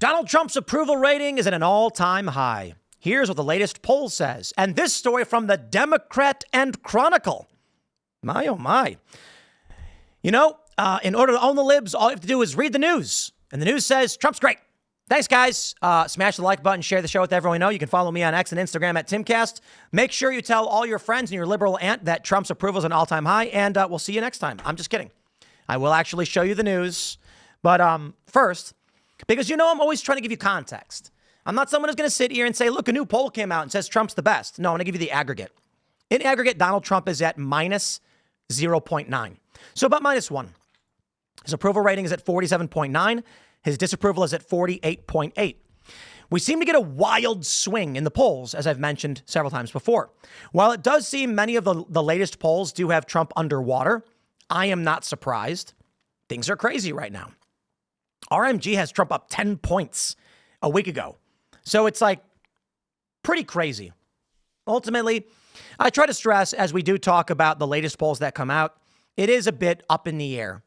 Donald Trump's approval rating is at an all-time high. Here's what the latest poll says. And this story from the Democrat and Chronicle. My, oh my. You know, in order to own the libs, all you have to do is read the news. And the news says Trump's great. Thanks, guys. Smash the like button, share the show with everyone you know. You can follow me on X and Instagram at Timcast. Make sure you tell all your friends and your liberal aunt that Trump's approval is an all-time high, and we'll see you next time. I'm just kidding. I will actually show you the news. But first, because you know I'm always trying to give you context. I'm not someone who's going to sit here and say, look, a new poll came out and says Trump's the best. No, I'm going to give you the aggregate. In aggregate, Donald Trump is at minus 0.9. So about minus 1. His approval rating is at 47.9. His disapproval is at 48.8. We seem to get a wild swing in the polls, as I've mentioned several times before. While it does seem many of the latest polls do have Trump underwater, I am not surprised. Things are crazy right now. RMG has Trump up 10 points a week ago. So it's like pretty crazy. Ultimately, I try to stress as we do talk about the latest polls that come out, it is a bit up in the air.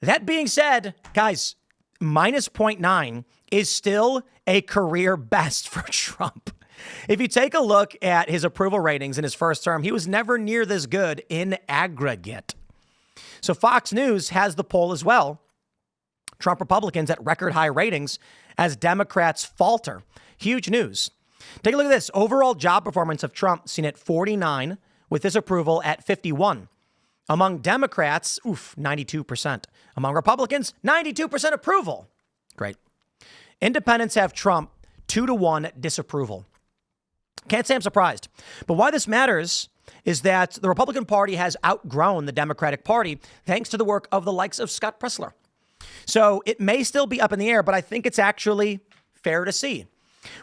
That being said, guys, minus 0.9 is still a career best for Trump. If you take a look at his approval ratings in his first term, he was never near this good in aggregate. So Fox News has the poll as well. Trump Republicans at record high ratings as Democrats falter. Huge news. Take a look at this. Overall job performance of Trump seen at 49 with disapproval at 51. Among Democrats, 92%. Among Republicans, 92% approval. Great. Independents have Trump 2-1 disapproval. Can't say I'm surprised. But why this matters is that the Republican Party has outgrown the Democratic Party thanks to the work of the likes of Scott Presler. So it may still be up in the air, but I think it's actually fair to see.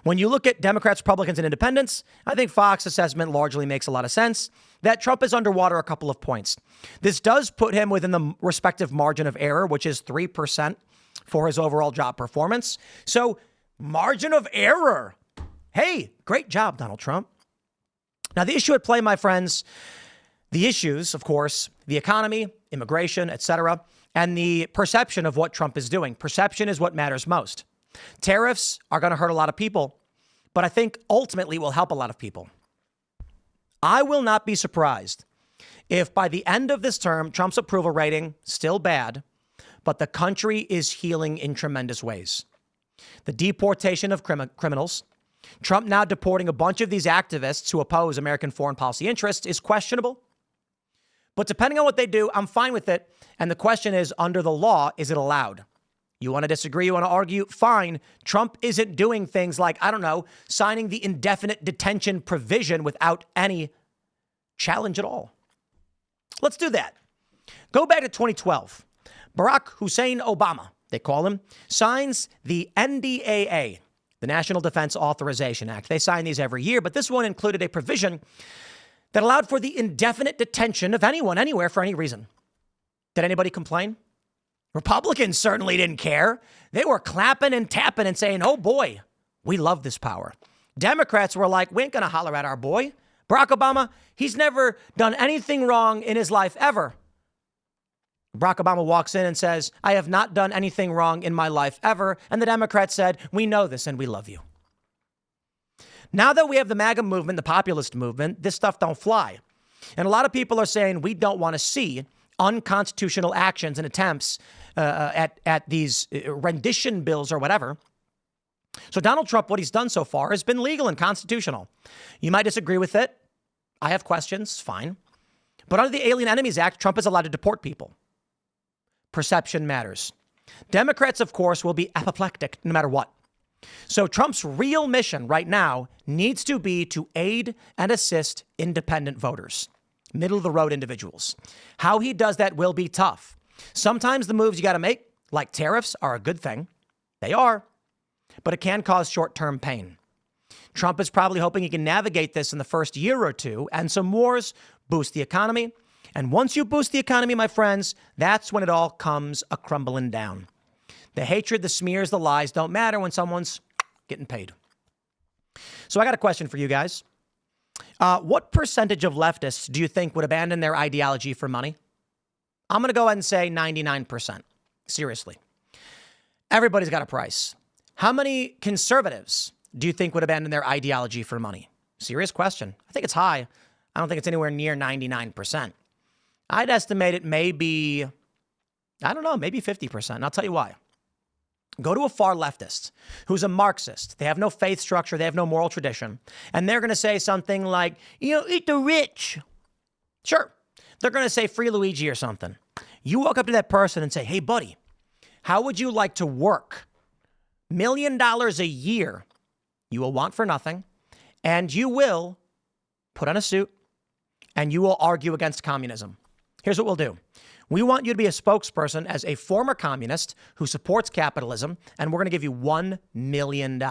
When you look at Democrats, Republicans, and independents, I think Fox assessment largely makes a lot of sense that Trump is underwater a couple of points. This does put him within the respective margin of error, which is 3% for his overall job performance. So margin of error. Hey, great job, Donald Trump. Now, the issue at play, my friends, the issues, of course, the economy, immigration, etc., and the perception of what Trump is doing. Perception is what matters most. Tariffs are going to hurt a lot of people, but I think ultimately will help a lot of people. I will not be surprised if by the end of this term, Trump's approval rating, still bad, but the country is healing in tremendous ways. The deportation of criminals, Trump now deporting a bunch of these activists who oppose American foreign policy interests is questionable. But depending on what they do, I'm fine with it. And the question is, under the law, is it allowed? You want to disagree? You want to argue? Fine. Trump isn't doing things like, I don't know, signing the indefinite detention provision without any challenge at all. Let's do that. Go back to 2012. Barack Hussein Obama, they call him, signs the NDAA, the National Defense Authorization Act. They sign these every year, but this one included a provision that allowed for the indefinite detention of anyone, anywhere, for any reason. Did anybody complain? Republicans certainly didn't care. They were clapping and tapping and saying, oh boy, we love this power. Democrats were like, we ain't going to holler at our boy. Barack Obama, he's never done anything wrong in his life ever. Barack Obama walks in and says, I have not done anything wrong in my life ever. And the Democrats said, we know this and we love you. Now that we have the MAGA movement, the populist movement, this stuff don't fly. And a lot of people are saying we don't want to see unconstitutional actions and attempts at these rendition bills or whatever. So Donald Trump, what he's done so far has been legal and constitutional. You might disagree with it. I have questions. Fine. But under the Alien Enemies Act, Trump is allowed to deport people. Perception matters. Democrats, of course, will be apoplectic no matter what. So Trump's real mission right now needs to be to aid and assist independent voters, middle of the road individuals. How he does that will be tough. Sometimes the moves you got to make, like tariffs, are a good thing. They are, but it can cause short-term pain. Trump is probably hoping he can navigate this in the first year or two, and some wars boost the economy. And once you boost the economy, my friends, that's when it all comes a-crumbling down. The hatred, the smears, the lies don't matter when someone's getting paid. So I got a question for you guys. What percentage of leftists do you think would abandon their ideology for money? I'm going to go ahead and say 99%. Seriously. Everybody's got a price. How many conservatives do you think would abandon their ideology for money? Serious question. I think it's high. I don't think it's anywhere near 99%. I'd estimate it may be, I don't know, maybe 50%. And I'll tell you why. Go to a far leftist who's a Marxist. They have no faith structure. They have no moral tradition. And they're going to say something like, eat the rich. Sure. They're going to say free Luigi or something. You walk up to that person and say, hey, buddy, how would you like to work $1 million a year? You will want for nothing. And you will put on a suit and you will argue against communism. Here's what we'll do. We want you to be a spokesperson as a former communist who supports capitalism, and we're going to give you $1 million.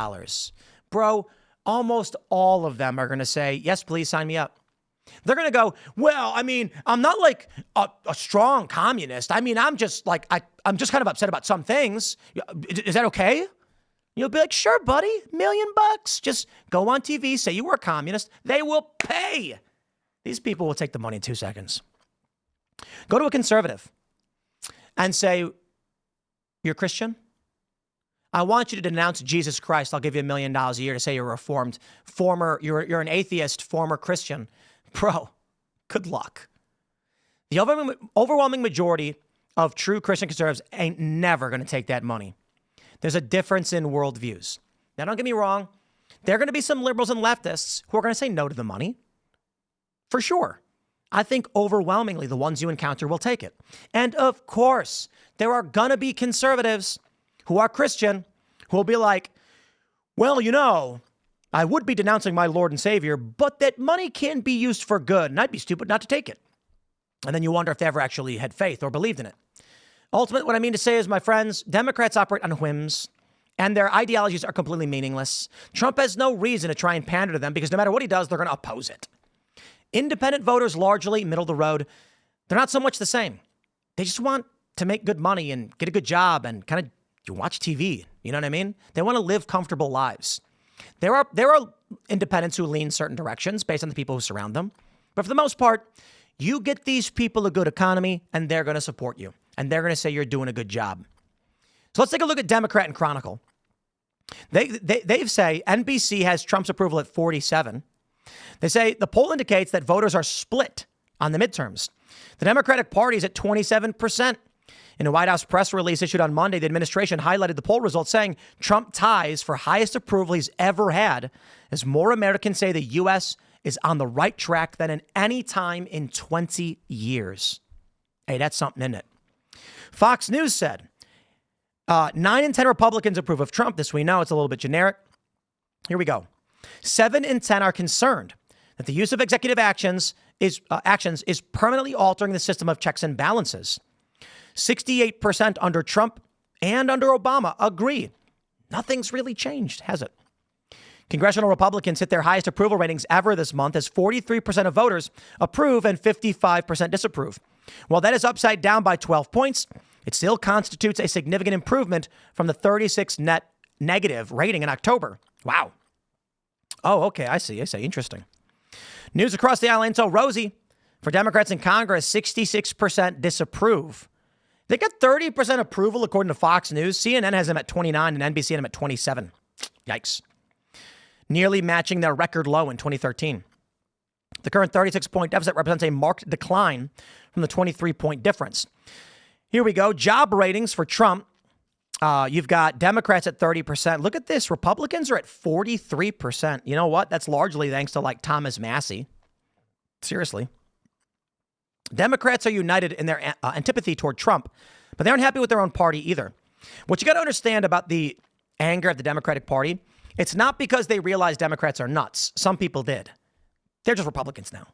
Bro, almost all of them are going to say, yes, please sign me up. They're going to go, well, I mean, I'm not like a strong communist. I mean, I'm just kind of upset about some things. Is that okay? You'll be like, sure, buddy, $1 million. Just go on TV, say you were a communist. They will pay. These people will take the money in 2 seconds. Go to a conservative and say, you're Christian? I want you to denounce Jesus Christ. I'll give you $1 million a year to say you're a reformed you're an atheist, former Christian. Bro, good luck. The overwhelming majority of true Christian conservatives ain't never going to take that money. There's a difference in worldviews. Now, don't get me wrong. There are going to be some liberals and leftists who are going to say no to the money. For sure. I think overwhelmingly the ones you encounter will take it. And of course, there are going to be conservatives who are Christian who will be like, well, I would be denouncing my Lord and Savior, but that money can be used for good, and I'd be stupid not to take it. And then you wonder if they ever actually had faith or believed in it. Ultimately, what I mean to say is, my friends, Democrats operate on whims, and their ideologies are completely meaningless. Trump has no reason to try and pander to them because no matter what he does, they're going to oppose it. Independent voters, largely middle of the road, they're not so much the same. They just want to make good money and get a good job and kind of watch TV. You know what I mean? They want to live comfortable lives. There are independents who lean certain directions based on the people who surround them. But for the most part, you get these people a good economy and they're going to support you. And they're going to say you're doing a good job. So let's take a look at Democrat and Chronicle. They say NBC has Trump's approval at 47. They say the poll indicates that voters are split on the midterms. The Democratic Party is at 27%. In a White House press release issued on Monday, the administration highlighted the poll results, saying Trump ties for highest approval he's ever had, as more Americans say the U.S. is on the right track than in any time in 20 years. Hey, that's something, isn't it? Fox News said 9 in 10 Republicans approve of Trump. This we know. It's a little bit generic. Here we go. 7 in 10 are concerned that the use of executive actions is permanently altering the system of checks and balances. 68% under Trump and under Obama agree. Nothing's really changed, has it? Congressional Republicans hit their highest approval ratings ever this month as 43% of voters approve and 55% disapprove. While that is upside down by 12 points, it still constitutes a significant improvement from the 36 net negative rating in October. Wow. Oh, okay. I see. Interesting. News across the aisle ain't so rosy. For Democrats in Congress, 66% disapprove. They got 30% approval, according to Fox News. CNN has them at 29 and NBC has them at 27. Yikes. Nearly matching their record low in 2013. The current 36-point deficit represents a marked decline from the 23-point difference. Here we go. Job ratings for Trump. You've got Democrats at 30%. Look at this. Republicans are at 43%. You know what? That's largely thanks to Thomas Massie. Seriously. Democrats are united in their antipathy toward Trump, but they aren't happy with their own party either. What you got to understand about the anger of the Democratic Party, it's not because they realize Democrats are nuts. Some people did. They're just Republicans now.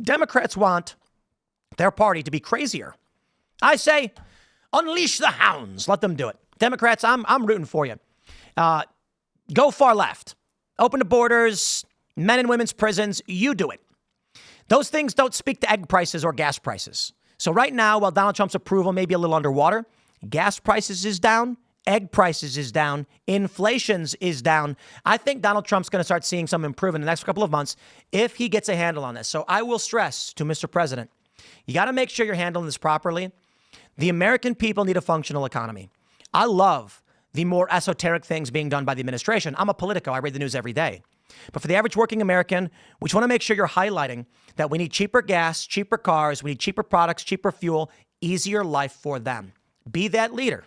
Democrats want their party to be crazier. I say, unleash the hounds. Let them do it. Democrats, I'm rooting for you. Go far left. Open the borders, men and women's prisons. You do it. Those things don't speak to egg prices or gas prices. So right now, while Donald Trump's approval may be a little underwater, gas prices is down, egg prices is down, inflation's is down. I think Donald Trump's going to start seeing some improvement in the next couple of months if he gets a handle on this. So I will stress to Mr. President, you got to make sure you're handling this properly. The American people need a functional economy. I love the more esoteric things being done by the administration. I'm a Politico. I read the news every day. But for the average working American, we just want to make sure you're highlighting that we need cheaper gas, cheaper cars, we need cheaper products, cheaper fuel, easier life for them. Be that leader.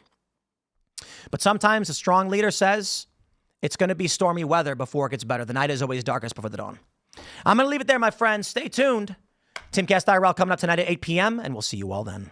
But sometimes a strong leader says it's going to be stormy weather before it gets better. The night is always darkest before the dawn. I'm going to leave it there, my friends. Stay tuned. Timcast IRL coming up tonight at 8 p.m., and we'll see you all then.